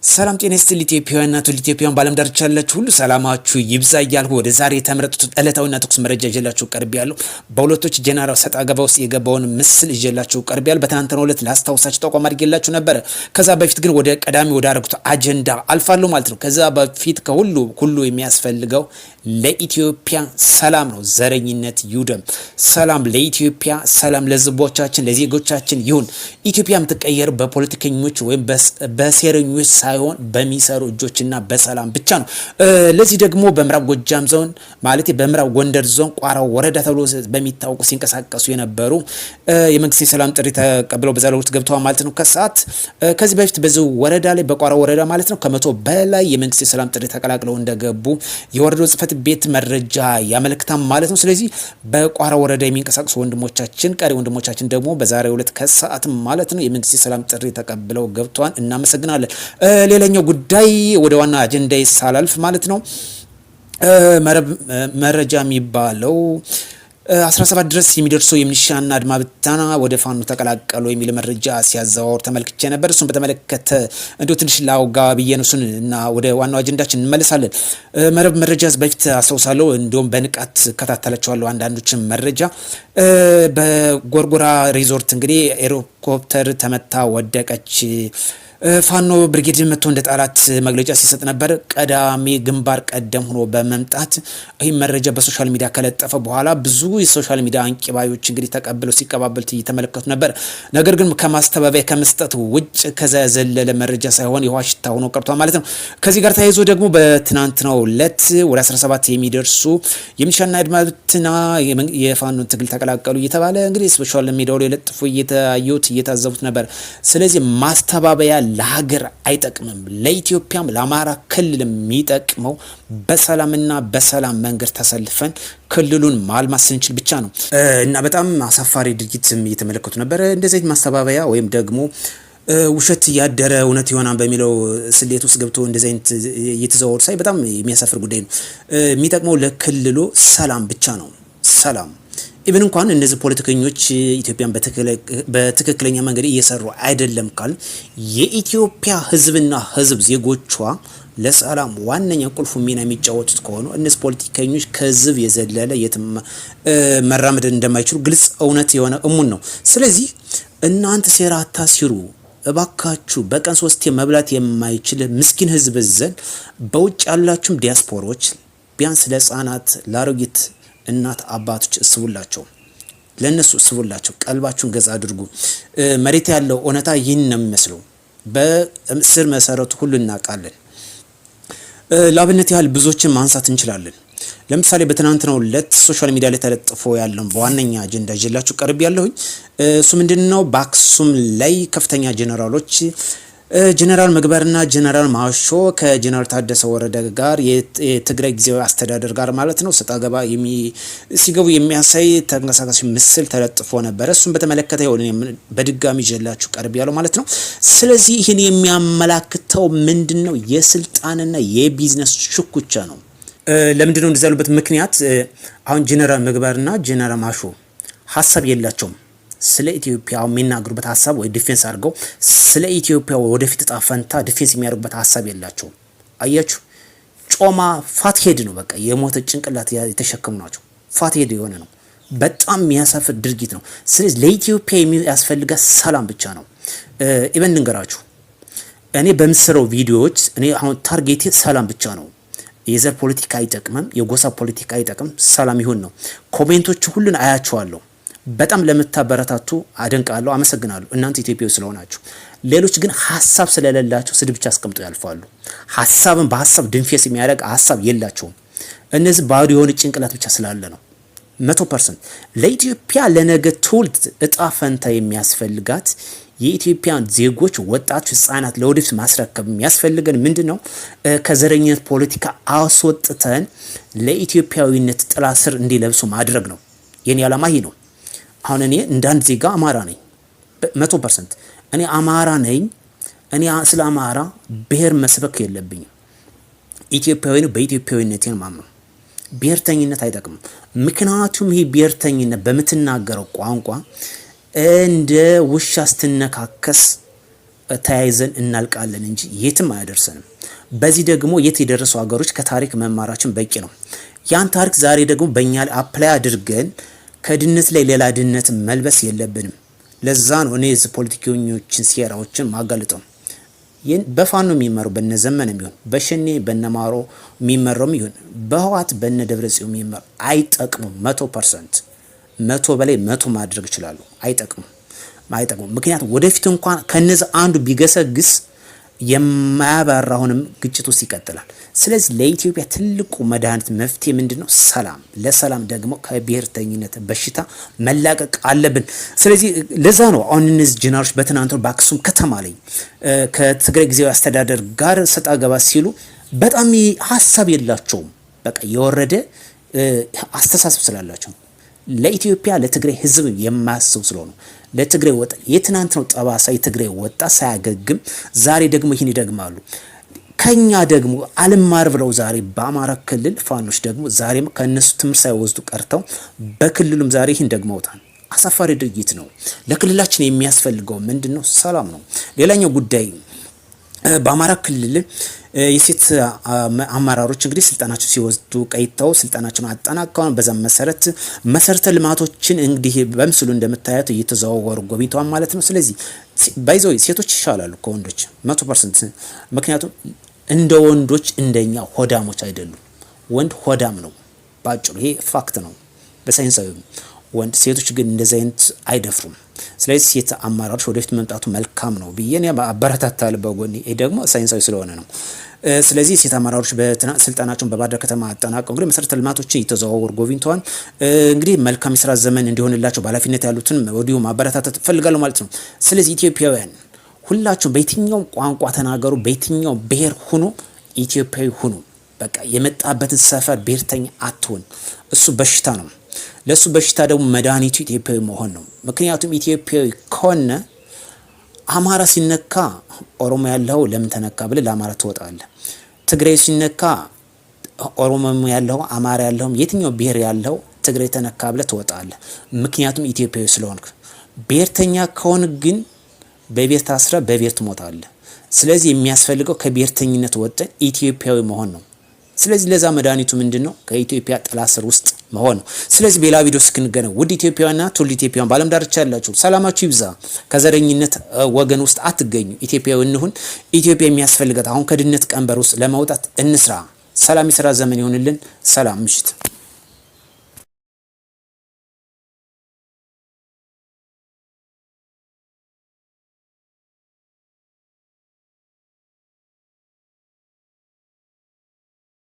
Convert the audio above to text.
ሰላም ጤና ይስጥልኝ ኢትዮጵያውያንና ትውልደ ኢትዮጵያውያን ባለም ዳርቻ ያላችሁ ሁሉ ሰላማችሁ ይብዛ እያልኩ ወደ ዛሬ የተመረጡት ዕለታዊና ትኩስ መረጃ ይዤላችሁ ቀርቤያለሁ። በሁለቶች ጄኔራል ሰጣ ገባ ውስጥ የገባውን ምስል ይዤላችሁ ቀርቤያለሁ። በትናንትናው ዕለት ላስታውሳችሁ ጠቆም አድርጌላችሁ ነበር። ከዛ በፊት ግን ወደ ቀዳሚ ወደ አረጉት አጀንዳ አልፋለሁ ማለት ነው። ከዛ በፊት ሁሉ የሚያስፈልገው ለኢትዮጵያ ሰላም ነው። ዘረኝነት ይውደም። ሰላም ለኢትዮጵያ፣ ሰላም ለሕዝቦቻችን ለዜጎቻችን ይሁን። ኢትዮጵያ የምትቀየር በፖለቲከኞች ወይም በሴረኞች ሳይሆን በሚሰሩ እጆችና በሰላም ብቻ ነው። ለዚህ ደግሞ በምዕራብ ጎጃም ዞን ማለት በምዕራብ ጎንደር ዞን ቋራው ወረዳ ተብሎ በሚታወቁ ሲንቀሳቀሱ የነበሩ የመንግስት የሰላም ጥሪ ተቀብለው በዛ ለውጥ ገብተዋል ማለት ነው። ከዚህ በፊት በዚህ ወረዳ ላይ በቋራው ወረዳ ማለት ነው ከ100 በላይ የመንግስት የሰላም ጥሪ ተቀላቅለው እንደገቡ የወረዳው ጽሕፈት ቤት መረጃ ያመለክታል ማለት ነው። ስለዚህ በቋራው ወረዳ የሚንቀሳቀሱ ቀሪ ወንድሞቻችን ደግሞ በዛሬው ዕለት ከሰዓት ማለት ነው የመንግስት የሰላም ጥሪ ተቀብለው ገብተዋል። እናመሰግናለን። ሌላኛው ጉዳይ ወደ ዋና አጀንዳ ይሳላልፍ ማለት ነው። መረጃ የሚባለው 17 ድረስ የሚደርሰው የሚሊሻና አድማ ብተና ወደ ፋኖ ተቀላቀሉ የሚል መረጃ ሲያዘዋወር ተመልክቼ ነበር። እሱን በተመለከተ እንደው ትንሽ ላውጋ ብዬ ነው እሱን እና ወደ ዋናው አጀንዳችን እንመለሳለን። መረጃ በፊት አስታውሳለሁ፣ እንደውም በንቃት ከታተላቸዋለሁ አንዳንዶችን መረጃ። በጎርጎራ ሪዞርት እንግዲህ ሄሊኮፕተር ተመታ ወደቀች። ፋኖ ብርጌድ መጥቶ እንደ ጣላት መግለጫ ሲሰጥ ነበር። ቀዳሚ ግንባር ቀደም ሆኖ በመምጣት ይህ መረጃ በሶሻል ሚዲያ ከለጠፈ በኋላ ብዙ የሶሻል ሚዲያ አንቂባዮች እንግዲህ ተቀብለው ሲቀባበሉት እየተመለከቱ ነበር። ነገር ግን ከማስተባበያ ከመስጠት ውጭ ከዛ ያዘለለ መረጃ ሳይሆን የውሃ ሽታ ሆኖ ቀርቷል ማለት ነው። ከዚህ ጋር ተያይዞ ደግሞ በትናንትናው ዕለት ወደ 17 የሚደርሱ የሚሊሻና አድማ ብተና የፋኖ ትግል ተቀላቀሉ እየተባለ እንግዲህ ሶሻል ሚዲያው ላይ ለጥፎ እየታዘቡት ነበር። ስለዚህ ማስተባበያ ለሀገር አይጠቅምም። ለኢትዮጵያም ለአማራ ክልል የሚጠቅመው በሰላምና በሰላም መንገድ ተሰልፈን ክልሉን ማልማት ስንችል ብቻ ነው እና በጣም አሳፋሪ ድርጊት እየተመለከቱ ነበር። እንደዚህ ማስተባበያ ወይም ደግሞ ውሸት ያደረ እውነት ይሆናል በሚለው ስሌት ውስጥ ገብቶ እንደዚህ አይነት እየተዘዋወሩ ሳይ በጣም የሚያሳፍር ጉዳይ ነው። የሚጠቅመው ለክልሉ ሰላም ብቻ ነው። ሰላም ኢቭን እንኳን እነዚህ ፖለቲከኞች ኢትዮጵያን በትክክለኛ መንገድ እየሰሩ አይደለም ካል የኢትዮጵያ ሕዝብና ሕዝብ ዜጎቿ ለሰላም ዋነኛ ቁልፉ ሚና የሚጫወቱት ከሆኑ እነዚህ ፖለቲከኞች ከሕዝብ የዘለለ የትም መራመድ እንደማይችሉ ግልጽ እውነት የሆነ እሙን ነው። ስለዚህ እናንተ ሴራ አታሲሩ እባካችሁ። በቀን 3 መብላት የማይችል ምስኪን ሕዝብ ዘን በውጭ ያላችሁም ዲያስፖሮች ቢያንስ ለህፃናት ለአሮጊት እናት አባቶች እስቡላቸው፣ ለነሱ እስቡላቸው፣ ቀልባችሁን ገዛ አድርጉ። መሬት ያለው እውነታ ይህን ነው የሚመስለው። በስር መሰረቱ ሁሉ እናውቃለን። ለአብነት ያህል ብዙዎችን ማንሳት እንችላለን። ለምሳሌ በትናንትናው ዕለት ሶሻል ሚዲያ ላይ ተለጥፎ ያለው በዋነኛ አጀንዳ ይዤላችሁ ቀርብ ያለሁኝ እሱ ምንድነው? በአክሱም ላይ ከፍተኛ ጄኔራሎች ጄኔራል ምግበርና ጄኔራል ማሾ ከጄኔራል ታደሰ ወረደ ጋር የትግራይ ጊዜያዊ አስተዳደር ጋር ማለት ነው ሰጣ ገባ ሲገቡ የሚያሳይ ተንቀሳቃሽ ምስል ተለጥፎ ነበር። እሱን በተመለከተ በድጋሚ ይዤላችሁ ቀርብ ያለው ማለት ነው። ስለዚህ ይህን የሚያመላክተው ምንድነው? የስልጣንና የቢዝነስ ሽኩቻ ነው። ለምንድነው እንደዚህ ያሉበት ምክንያት? አሁን ጄኔራል ምግበርና ጄኔራል ማሾ ሀሳብ የላቸውም። ስለ ኢትዮጵያ የሚናገሩበት ሀሳብ ወይ ዲፌንስ አድርገው ስለ ኢትዮጵያ ወደፊት እጣ ፈንታ ዲፌንስ የሚያደርጉበት ሀሳብ የላቸውም። አያችሁ፣ ጮማ ፋት ሄድ ነው። በቃ የሞተ ጭንቅላት የተሸከሙ ናቸው። ፋት ሄድ የሆነ ነው። በጣም የሚያሳፍር ድርጊት ነው። ስለዚህ ለኢትዮጵያ የሚያስፈልጋት ሰላም ብቻ ነው። ኢቨን ልንገራችሁ፣ እኔ በምሰራው ቪዲዮዎች እኔ አሁን ታርጌቴ ሰላም ብቻ ነው። የዘር ፖለቲካ አይጠቅምም፣ የጎሳ ፖለቲካ አይጠቅም፣ ሰላም ይሁን ነው። ኮሜንቶች ሁሉን አያቸዋለሁ። በጣም ለምታበረታቱ አደንቃለሁ፣ አመሰግናለሁ እናንተ ኢትዮጵያዊ ስለሆናችሁ። ሌሎች ግን ሀሳብ ስለሌላቸው ስድብ ብቻ አስቀምጠው ያልፋሉ። ሀሳብን በሀሳብ ድንፌስ የሚያደርግ ሀሳብ የላቸውም። እነዚህ ባዶ የሆነ ጭንቅላት ብቻ ስላለ ነው። 100% ለኢትዮጵያ ለነገ ትውልድ እጣ ፈንታ የሚያስፈልጋት የኢትዮጵያን ዜጎች ወጣቶች፣ ህፃናት ለወደፊት ማስረከብ የሚያስፈልገን ምንድነው? ከዘረኝነት ፖለቲካ አስወጥተን ለኢትዮጵያዊነት ጥላ ስር እንዲለብሱ ማድረግ ነው። የኔ ዓላማ ይሄ ነው። አሁን እኔ እንዳንድ ዜጋ አማራ ነኝ። 100% እኔ አማራ ነኝ። እኔ ስለ አማራ ብሔር መስበክ የለብኝም። ኢትዮጵያዊ ነው። በኢትዮጵያዊነቴ ነው ማምነው። ብሔርተኝነት አይጠቅምም። ምክንያቱም ይሄ ብሔርተኝነት በምትናገረው ቋንቋ እንደ ውሻ ስትነካከስ ተያይዘን እናልቃለን እንጂ የትም አያደርሰንም። በዚህ ደግሞ የት የደረሱ ሀገሮች ከታሪክ መማራችን በቂ ነው። ያን ታሪክ ዛሬ ደግሞ በእኛ ላይ አፕላይ አድርገን ከድህነት ላይ ሌላ ድህነት መልበስ የለብንም። ለዛ ነው እኔ እዚህ ፖለቲከኞችን ሴራዎችን ማጋለጠው። በፋኖ የሚመሩ በነዘመነ የሚሆን በሸኔ በነማሮ የሚመራው ይሁን በህዋት በነደብረጽዮን የሚመራ አይጠቅሙም። 100% 100 በላይ 100 ማድረግ ይችላሉ። አይጠቅሙም። ምክንያቱም ወደፊት እንኳን ከነዚህ አንዱ ቢገሰግስ የማያባራውንም ግጭት ውስጥ ይቀጥላል። ስለዚህ ለኢትዮጵያ ትልቁ መድኃኒት መፍትሄ ምንድነው? ሰላም። ለሰላም ደግሞ ከብሔርተኝነት በሽታ መላቀቅ አለብን። ስለዚህ ለዛ ነው አሁን እነዚህ ጀነራሎች በትናንቱ በአክሱም ከተማ ላይ ከትግራይ ጊዜያዊ አስተዳደር ጋር ሰጣ ገባ ሲሉ በጣም ሀሳብ የላቸውም። በቃ የወረደ አስተሳሰብ ስላላቸው ለኢትዮጵያ ለትግራይ ህዝብ የማያስቡ ስለሆነ ለትግራይ ወጣ የትናንት ነው ጠባሳ የትግራይ ወጣ ሳያገግም ዛሬ ደግሞ ይህን ይደግማሉ። ከኛ ደግሞ አልማር ብለው ዛሬ በአማራ ክልል ፋኖች ደግሞ ዛሬም ከነሱ ትምህርት ሳይወስዱ ቀርተው በክልሉም ዛሬ ይህን ደግመውታል። አሳፋሪ ድርጊት ነው። ለክልላችን የሚያስፈልገው ምንድነው? ሰላም ነው። ሌላኛው ጉዳይ በአማራ ክልል የሴት አመራሮች እንግዲህ ስልጣናቸው ሲወስዱ ቀይተው ስልጣናቸውን አጠናቀው በዛ መሰረት መሰረተ ልማቶችን እንግዲህ በምስሉ እንደምታዩት እየተዘዋወሩ ጎብኝተዋል ማለት ነው። ስለዚህ ባይዘው ሴቶች ይሻላሉ ከወንዶች 100%። ምክንያቱም እንደ ወንዶች እንደኛ ሆዳሞች አይደሉም። ወንድ ሆዳም ነው ባጭሩ፣ ይሄ ፋክት ነው በሳይንሳዊ ወንድ። ሴቶች ግን እንደዚህ አይነት አይደፍሩም። ስለዚህ ሴት አመራሮች ወደፊት መምጣቱ መልካም ነው ብዬ እኔ አበረታታለሁ በጎኔ። ይሄ ደግሞ ሳይንሳዊ ስለሆነ ነው። ስለዚህ ሴት አመራሮች ስልጣናቸውን በባህር ዳር ከተማ አጠናቀው እንግዲህ መሰረተ ልማቶችን እየተዘዋወሩ ጎብኝተዋል። እንግዲህ መልካም የስራ ዘመን እንዲሆንላቸው በኃላፊነት ያሉትን ወዲሁ ማበረታታት እፈልጋለሁ ማለት ነው። ስለዚህ ኢትዮጵያውያን ሁላችሁም በየትኛው ቋንቋ ተናገሩ፣ በየትኛው ብሔር ሁኑ፣ ኢትዮጵያዊ ሁኑ። በቃ የመጣበትን ሰፈር ብሔርተኛ አትሆን። እሱ በሽታ ነው። ለሱ በሽታ ደግሞ መድኃኒቱ ኢትዮጵያዊ መሆን ነው። ምክንያቱም ኢትዮጵያዊ ከሆነ አማራ ሲነካ ኦሮሞ ያለው ለምን ተነካ ብለህ ለአማራ ትወጣለህ። ትግራይ ሲነካ ኦሮሞ ያለው አማራ ያለው የትኛው ብሔር ያለው ትግራይ ተነካ ብለህ ትወጣለህ። ምክንያቱም ኢትዮጵያዊ ስለሆንክ። ብሔርተኛ ከሆን ግን በብሔር ታስረህ በብሔር ትሞታለህ። ስለዚህ የሚያስፈልገው ከብሔርተኝነት ወጥተን ኢትዮጵያዊ መሆን ነው። ስለዚህ ለዛ መድኃኒቱ ምንድነው? ከኢትዮጵያ ጥላ ስር ውስጥ መሆን ነው። ስለዚህ በሌላ ቪዲዮ እስክንገናኝ ውድ ኢትዮጵያውያንና ትውልደ ኢትዮጵያውያን በዓለም ዳርቻ ያላችሁ ሰላማችሁ ይብዛ። ከዘረኝነት ወገን ውስጥ አትገኙ። ኢትዮጵያዊ እንሁን። ኢትዮጵያ የሚያስፈልጋት አሁን ከድህነት ቀንበር ውስጥ ለማውጣት እንስራ። ሰላም የሥራ ዘመን ይሁንልን። ሰላም ምሽት